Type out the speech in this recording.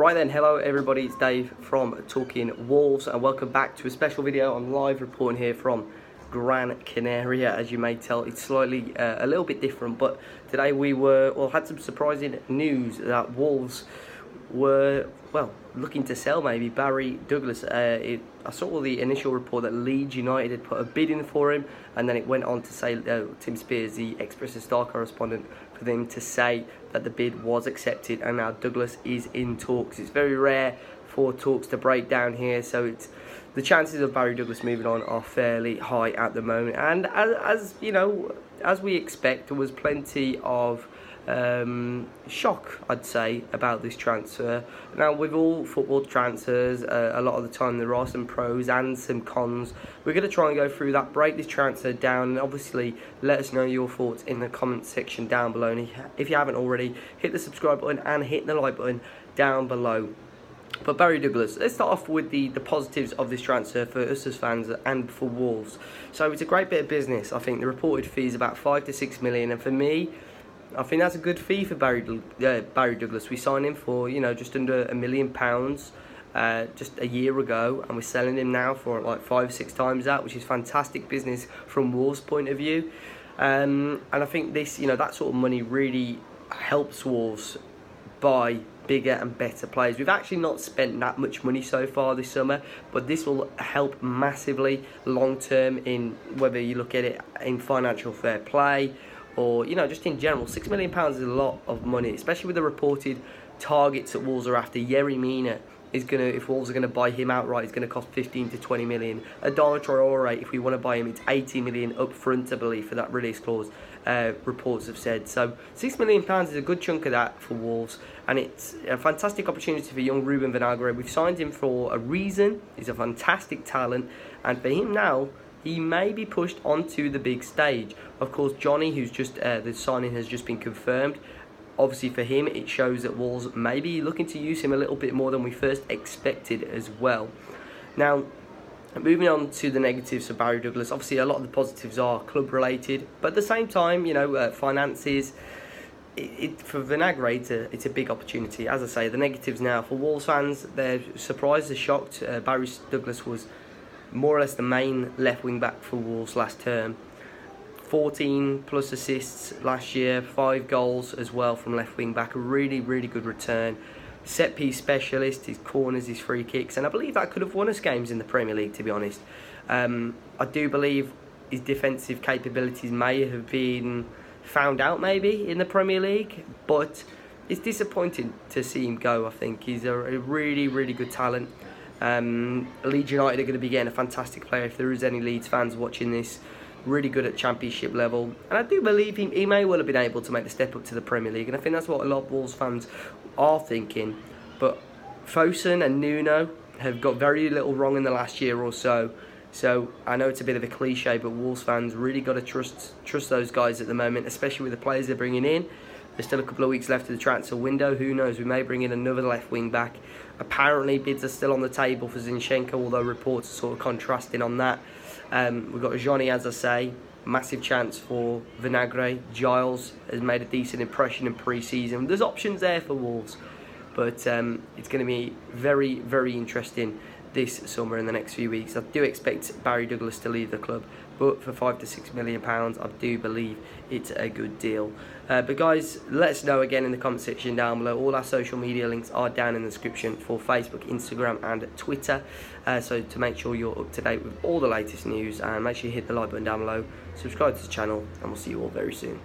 Right then, hello everybody, it's Dave from Talking Wolves and welcome back to a special video. I'm live reporting here from Gran Canaria. As you may tell, it's slightly a little bit different, but today we had some surprising news that Wolves were, looking to sell maybe Barry Douglas. I saw the initial report that Leeds United had put a bid in for him, and then it went on to say, Tim Spears, the Express Star correspondent, for them to say that the bid was accepted and now Douglas is in talks. It's very rare for talks to break down here, so the chances of Barry Douglas moving on are fairly high at the moment. And as you know, as we expect, there was plenty of shock, I'd say, about this transfer. Now, with all football transfers, a lot of the time there are some pros and some cons. We're going to try and go through that, break this transfer down, and obviously let us know your thoughts in the comment section down below. And if you haven't already, hit the subscribe button and hit the like button down below. But Barry Douglas, let's start off with the positives of this transfer for us as fans and for Wolves. So it's a great bit of business. I think the reported fee is about 5 to 6 million, and for me, I think that's a good fee for Barry Douglas. We signed him for, just under £1 million just a year ago, and we're selling him now for like 5 or 6 times that, which is fantastic business from Wolves' point of view. And I think this, that sort of money really helps Wolves buy bigger and better players. We've actually not spent that much money so far this summer, but this will help massively long term, in whether you look at it in financial fair play or just in general. £6 million is a lot of money, especially with the reported targets that Wolves are after. Yerry Mina is gonna, if Wolves are gonna buy him outright, is gonna cost 15 to 20 million. Adama Traore, if we want to buy him, it's 80 million up front, I believe, for that release clause. Reports have said. So £6 million is a good chunk of that for Wolves, and it's a fantastic opportunity for young Ruben Vinagre. We've signed him for a reason. He's a fantastic talent, and for him now, he may be pushed onto the big stage. Of course, Johnny, who's just the signing has just been confirmed. Obviously, for him, it shows that Wolves may be looking to use him a little bit more than we first expected as well. Now, moving on to the negatives for Barry Douglas. Obviously, a lot of the positives are club related, but at the same time, finances. For Vinagre, it's a big opportunity. As I say, the negatives now for Wolves fans, they're surprised, they're shocked. Barry Douglas was more or less the main left wing back for Wolves last term. 14 plus assists last year, 5 goals as well from left wing back. A really, really good return. Set piece specialist, his corners, his free kicks, and I believe that could have won us games in the Premier League, to be honest. I do believe his defensive capabilities may have been found out maybe in the Premier League, but it's disappointing to see him go. I think he's a really, really good talent. Leeds United are going to be getting a fantastic player. If there is any Leeds fans watching this, really good at Championship level, and I do believe he may well have been able to make the step up to the Premier League, and I think that's what a lot of Wolves fans are thinking. But Fosun and Nuno have got very little wrong in the last year or so. So I know it's a bit of a cliche, but Wolves fans really got to trust those guys at the moment, especially with the players they're bringing in. There's still a couple of weeks left of the transfer window. Who knows? We may bring in another left wing back. Apparently, bids are still on the table for Zinchenko, although reports are sort of contrasting on that. We've got Johnny, as I say, massive chance for Vinagre. Giles has made a decent impression in pre-season. There's options there for Wolves, but it's going to be very, very interesting this summer in the next few weeks. I do expect Barry Douglas to leave the club, but for £5 to £6 million, I do believe it's a good deal. But guys, let us know again in the comment section down below. All our social media links are down in the description for Facebook, Instagram and Twitter. So to make sure you're up to date with all the latest news, and make sure you hit the like button down below, subscribe to the channel, and we'll see you all very soon.